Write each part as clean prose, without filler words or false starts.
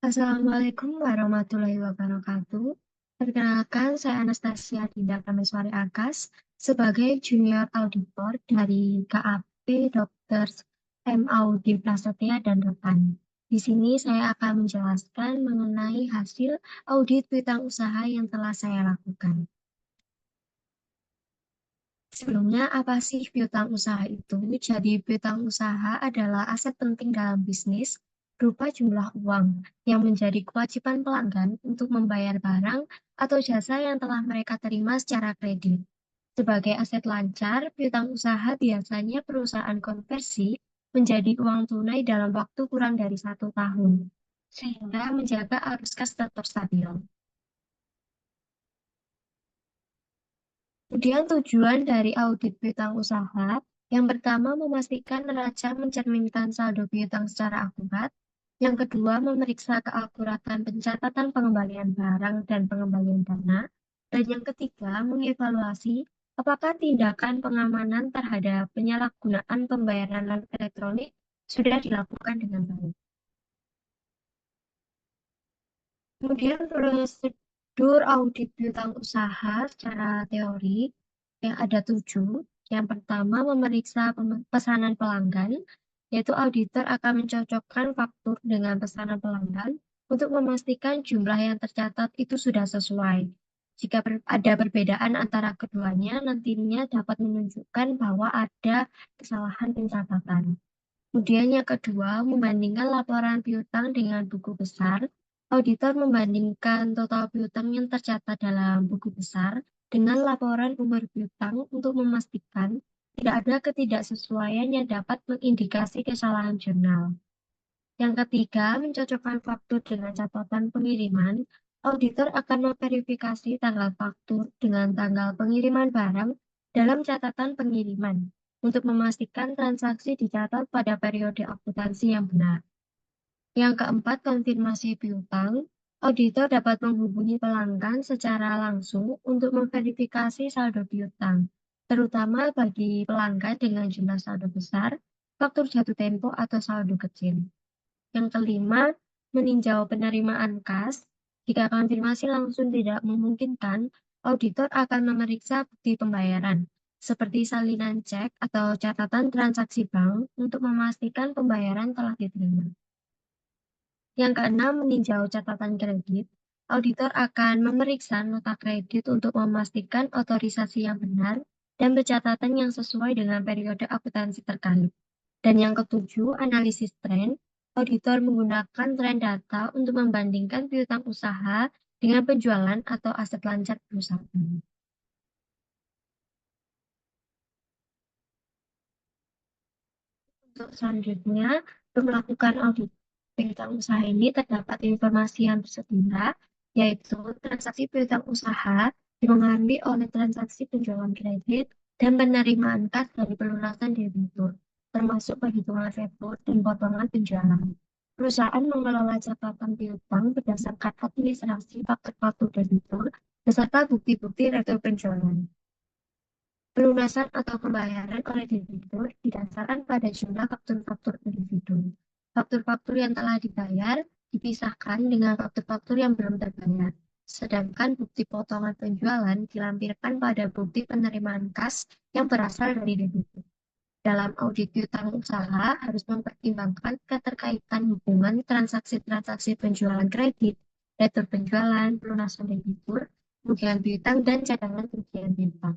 Assalamualaikum warahmatullahi wabarakatuh. Perkenalkan, saya Anastasia Dinda Prameswari Akas sebagai Junior Auditor dari KAP Dr. M. Audi Prasetya dan rekan. Di sini saya akan menjelaskan mengenai hasil audit piutang usaha yang telah saya lakukan. Sebelumnya, apa sih piutang usaha itu? Jadi, piutang usaha adalah aset penting dalam bisnis berupa jumlah uang yang menjadi kewajiban pelanggan untuk membayar barang atau jasa yang telah mereka terima secara kredit. Sebagai aset lancar, piutang usaha biasanya perusahaan konversi menjadi uang tunai dalam waktu kurang dari 1 tahun, sehingga menjaga arus kas tetap stabil. Kemudian tujuan dari audit piutang usaha, yang pertama memastikan neraca mencerminkan saldo piutang secara akurat, yang kedua memeriksa keakuratan pencatatan pengembalian barang dan pengembalian dana, dan yang ketiga mengevaluasi apakah tindakan pengamanan terhadap penyalahgunaan pembayaran elektronik sudah dilakukan dengan baik. Kemudian prosedur audit piutang usaha secara teori yang ada 7. Yang pertama, memeriksa pesanan pelanggan, yaitu auditor akan mencocokkan faktur dengan pesanan pelanggan untuk memastikan jumlah yang tercatat itu sudah sesuai. Jika ada perbedaan antara keduanya, nantinya dapat menunjukkan bahwa ada kesalahan pencatatan. Kemudian yang kedua, membandingkan laporan piutang dengan buku besar. Auditor membandingkan total piutang yang tercatat dalam buku besar dengan laporan umur piutang untuk memastikan tidak ada ketidaksesuaian yang dapat mengindikasi kesalahan jurnal. Yang ketiga, mencocokkan faktur dengan catatan pengiriman. Auditor akan memverifikasi tanggal faktur dengan tanggal pengiriman barang dalam catatan pengiriman untuk memastikan transaksi dicatat pada periode akuntansi yang benar. Yang keempat, konfirmasi piutang. Auditor dapat menghubungi pelanggan secara langsung untuk memverifikasi saldo piutang, terutama bagi pelanggan dengan jumlah saldo besar, faktur jatuh tempo atau saldo kecil. Yang kelima, meninjau penerimaan kas. Jika konfirmasi langsung tidak memungkinkan, auditor akan memeriksa bukti pembayaran, seperti salinan cek atau catatan transaksi bank untuk memastikan pembayaran telah diterima. Yang keenam, meninjau catatan kredit. Auditor akan memeriksa nota kredit untuk memastikan otorisasi yang benar dan pencatatan yang sesuai dengan periode akuntansi terkait. Dan yang ketujuh, analisis tren. Auditor menggunakan tren data untuk membandingkan piutang usaha dengan penjualan atau aset lancar perusahaan. Untuk selanjutnya, untuk melakukan audit piutang usaha ini terdapat informasi yang tersedia, yaitu transaksi piutang usaha dipengaruhi oleh transaksi penjualan kredit dan penerimaan kas dari pelunasan debitur, termasuk perhitungan FIFO dan potongan penjualan. Perusahaan mengelola catatan piutang berdasarkan administrasi faktur-faktur debitur beserta bukti-bukti rekor penjualan. Pelunasan atau pembayaran oleh debitur didasarkan pada jumlah faktur-faktur individu. Faktur-faktur yang telah dibayar dipisahkan dengan faktur-faktur yang belum terbayar. Sedangkan bukti potongan penjualan dilampirkan pada bukti penerimaan kas yang berasal dari debitur. Dalam audit piutang usaha harus mempertimbangkan keterkaitan hubungan transaksi-transaksi penjualan kredit, retur penjualan, pelunasan debitur, kerugian piutang, dan cadangan kerugian piutang.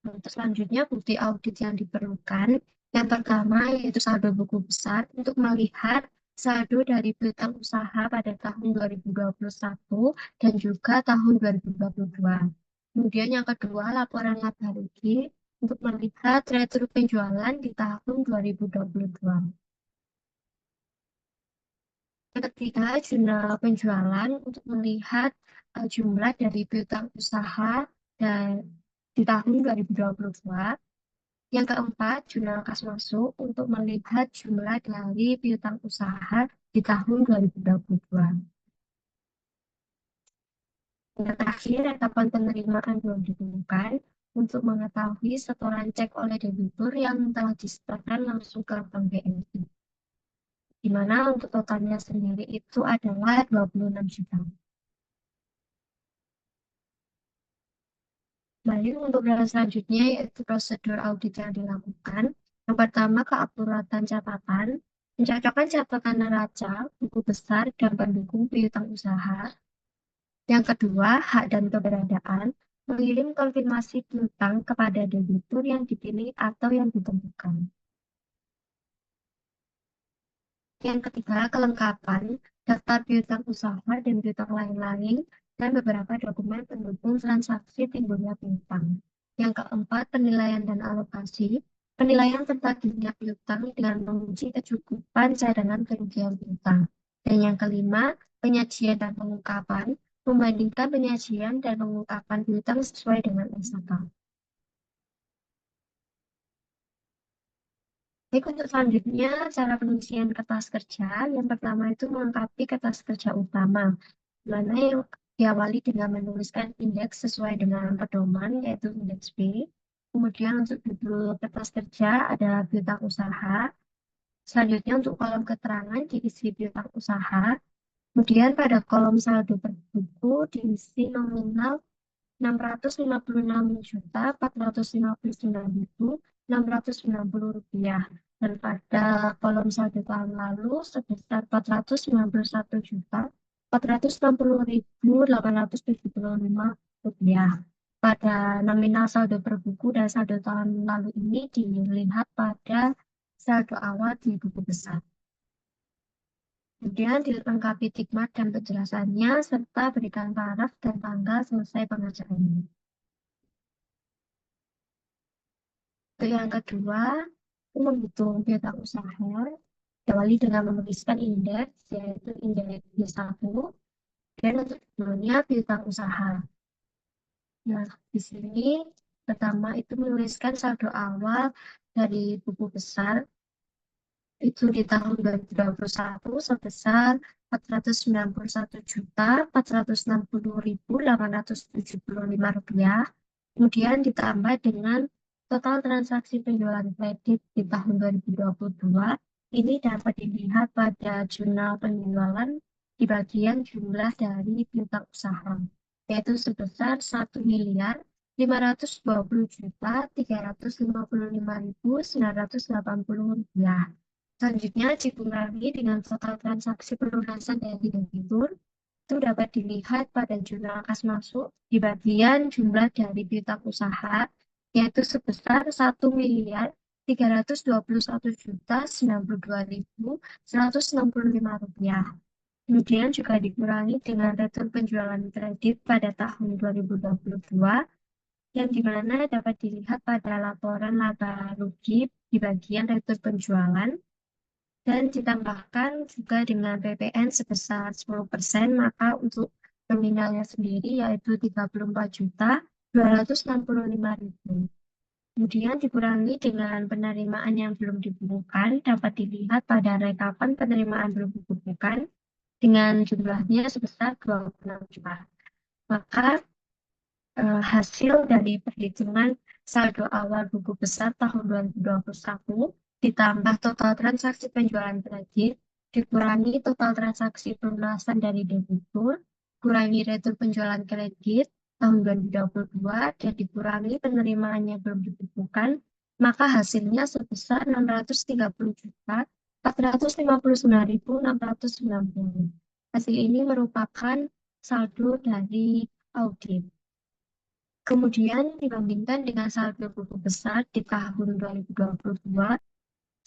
Untuk selanjutnya, bukti audit yang diperlukan. Yang pertama yaitu saldo buku besar untuk melihat saldo dari piutang usaha pada tahun 2021 dan juga tahun 2022. Kemudian yang kedua, laporan laba rugi untuk melihat retur penjualan di tahun 2022. Yang ketiga, jurnal penjualan untuk melihat jumlah dari piutang usaha dan di tahun 2022. Yang keempat, jurnal kas masuk untuk melihat jumlah dari piutang usaha di tahun 2022. Yang terakhir, rekapan penerimaan belum ditemukan untuk mengetahui setoran cek oleh debitur yang telah disetorkan langsung ke bank BNI. di mana untuk totalnya sendiri itu adalah 26 juta. Baik, untuk proses selanjutnya yaitu prosedur audit yang dilakukan. Yang pertama, keakuratan catatan, mencocokkan catatan neraca, buku besar, dan pendukung piutang usaha. Yang kedua, hak dan keberadaan, mengirim konfirmasi piutang kepada debitur yang dipilih atau yang ditentukan. Yang ketiga, kelengkapan, daftar piutang usaha dan piutang lain-lain, dan beberapa dokumen pendukung transaksi timbulnya piutang. Yang keempat, penilaian dan alokasi, penilaian tentang dunia piutang dengan menguji kecukupan cadangan kerugian piutang. Dan yang kelima, penyajian dan pengungkapan, membandingkan penyajian dan pengungkapan piutang sesuai dengan SHK. Baik, untuk selanjutnya, cara pengisian kertas kerja. Yang pertama itu melengkapi kertas kerja utama, mana yang diawali dengan menuliskan indeks sesuai dengan pedoman, yaitu indeks B. Kemudian untuk judul kertas kerja adalah piutang usaha. Selanjutnya untuk kolom keterangan diisi piutang usaha. Kemudian pada kolom saldo per buku diisi nominal 656.459.690 rupiah. Dan pada kolom saldo tahun lalu sebesar 491.460.875 rupiah. Pada nominal saldo per buku dan saldo tahun lalu ini dilihat pada saldo awal di buku besar. Kemudian dilengkapi tikmat dan penjelasannya serta berikan paraf dan tanggal selesai pengerjaannya. Untuk yang kedua, menghitung piutang usaha diawali dengan menuliskan indeks, yaitu indeks B1, dan untuk judulnya piutang usaha. Nah, di sini pertama itu menuliskan saldo awal dari buku besar itu di tahun 2021 sebesar 491.460.875 rupiah. Kemudian ditambah dengan total transaksi penjualan kredit di tahun 2022. Ini dapat dilihat pada jurnal penjualan di bagian jumlah dari piutang usaha, yaitu sebesar 1.520.355.980 rupiah. Selanjutnya dikurangi dengan total transaksi pelunasan dari debitur, itu dapat dilihat pada jurnal kas masuk di bagian jumlah dari piutang usaha, yaitu sebesar 1.321.092.165 rupiah. Kemudian juga dikurangi dengan retur penjualan kredit pada tahun 2022, yang dimana dapat dilihat pada laporan laba rugi di bagian retur penjualan, dan ditambahkan juga dengan PPN sebesar 10%, maka untuk nominalnya sendiri yaitu 34.265.000. Kemudian dikurangi dengan penerimaan yang belum dibukukan, dapat dilihat pada rekapan penerimaan belum dibukukan dengan jumlahnya sebesar 26 juta. Maka hasil dari perhitungan saldo awal buku besar tahun 2021 ditambah total transaksi penjualan kredit, dikurangi total transaksi pelunasan dari debitur, kurangi retur penjualan kredit tahun 2022, dan dikurangi penerimaannya belum dibukukan, maka hasilnya sebesar 630.459.690. Hasil ini merupakan saldo dari audit. Kemudian dibandingkan dengan saldo buku besar di tahun 2022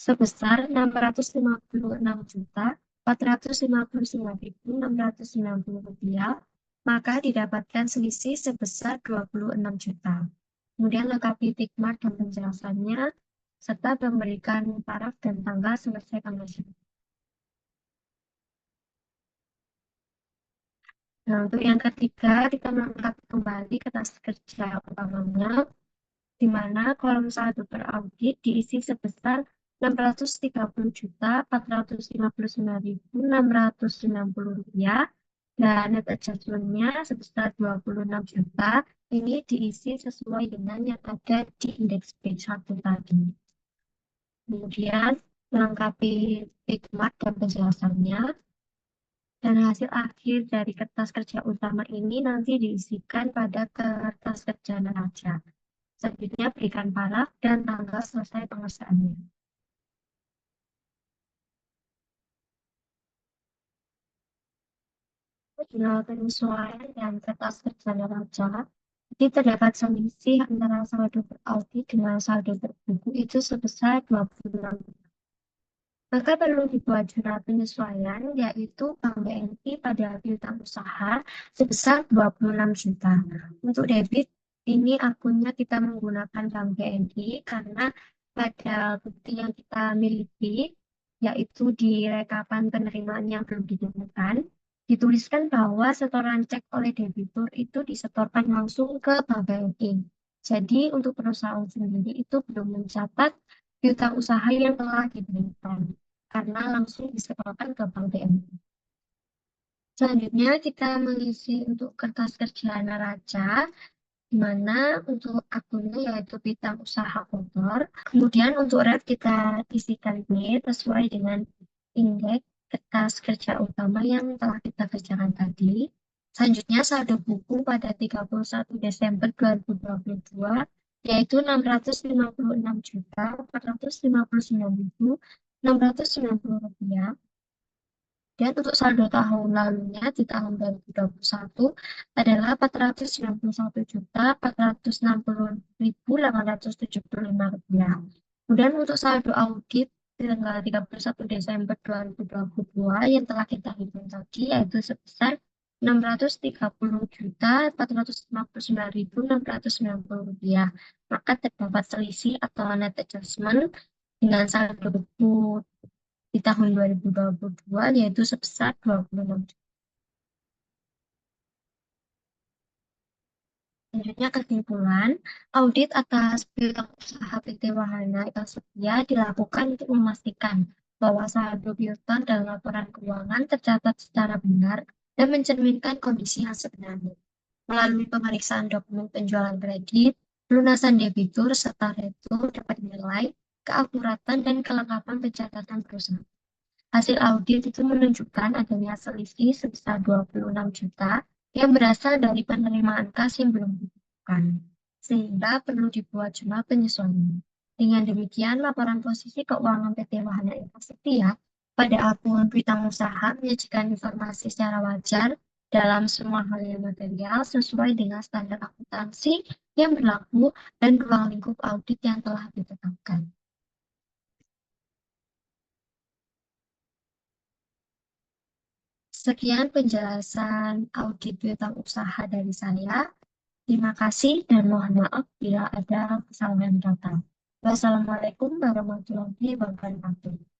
sebesar 656.459.690 rupiah, maka didapatkan selisih sebesar 26 juta. Kemudian lengkapi tikmat dan penjelasannya, serta memberikan paraf dan tanggal selesai pengerjaan. Nah, untuk yang ketiga, kita melengkapi kembali kertas kerja utamanya, di mana kolom saldo per audit diisi sebesar 630.459.690 rupiah, dan net adjustment-nya sebesar 26 juta. Ini diisi sesuai dengan yang ada di indeks B1 tadi. Kemudian melengkapi hikmat dan penjelasannya. Dan hasil akhir dari kertas kerja utama ini nanti diisikan pada kertas kerja neraca. Selanjutnya berikan paraf dan tanggal selesai pengerjaannya. Jurnal penyesuaian dan kertas kerja neraca. Jadi terdapat selisih antara saldo beraudit dengan saldo berbuku itu sebesar 26. Maka perlu dibuat jurnal penyesuaian, yaitu Bank BNI pada piutang usaha sebesar 26 juta. Untuk debit, ini akunnya kita menggunakan Bank BNI karena pada bukti yang kita miliki, yaitu di rekapan penerimaan yang belum ditemukan, dituliskan bahwa setoran cek oleh debitur itu disetorkan langsung ke Bank BNI. Jadi untuk perusahaan sendiri itu belum mencatat piutang usaha yang telah diberikan karena langsung disetorkan ke Bank BNI. Selanjutnya kita mengisi untuk kertas kerja neraca, di mana untuk akunnya yaitu bidang usaha kotor. Kemudian untuk red kita isikan B sesuai dengan indeks kertas kerja utama yang telah kita kerjakan tadi. Selanjutnya saldo buku pada 31 Desember 2022 yaitu 656.459.690 rupiah. Dan untuk saldo tahun lalunya di tahun 2021 adalah 491.460.875 rupiah. Kemudian untuk saldo audit di tanggal 31 Desember 2022 yang telah kita hitung tadi yaitu sebesar 630.459.690 rupiah. Maka terdapat selisih atau net adjustment dengan saldo buku di tahun 2022 yaitu sebesar 26 juta. Selanjutnya kesimpulan, audit atas piutang usaha PT Wahana Eka Setia dilakukan untuk memastikan bahwa saldo piutang dan laporan keuangan tercatat secara benar dan mencerminkan kondisi yang sebenarnya. Melalui pemeriksaan dokumen penjualan kredit, pelunasan debitur, serta retur dapat dinilai keakuratan dan kelengkapan pencatatan perusahaan. Hasil audit itu menunjukkan adanya selisih sebesar 26 juta yang berasal dari penerimaan kas yang belum dibukukan, sehingga perlu dibuat jurnal penyesuaian. Dengan demikian, laporan posisi keuangan PT Wahana Infrastruktur pada akun piutang usaha menyajikan informasi secara wajar dalam semua hal yang material sesuai dengan standar akuntansi yang berlaku dan ruang lingkup audit yang telah ditetapkan. Sekian penjelasan audit piutang usaha dari saya. Terima kasih dan mohon maaf bila ada kesalahan kata. Wassalamualaikum warahmatullahi wabarakatuh.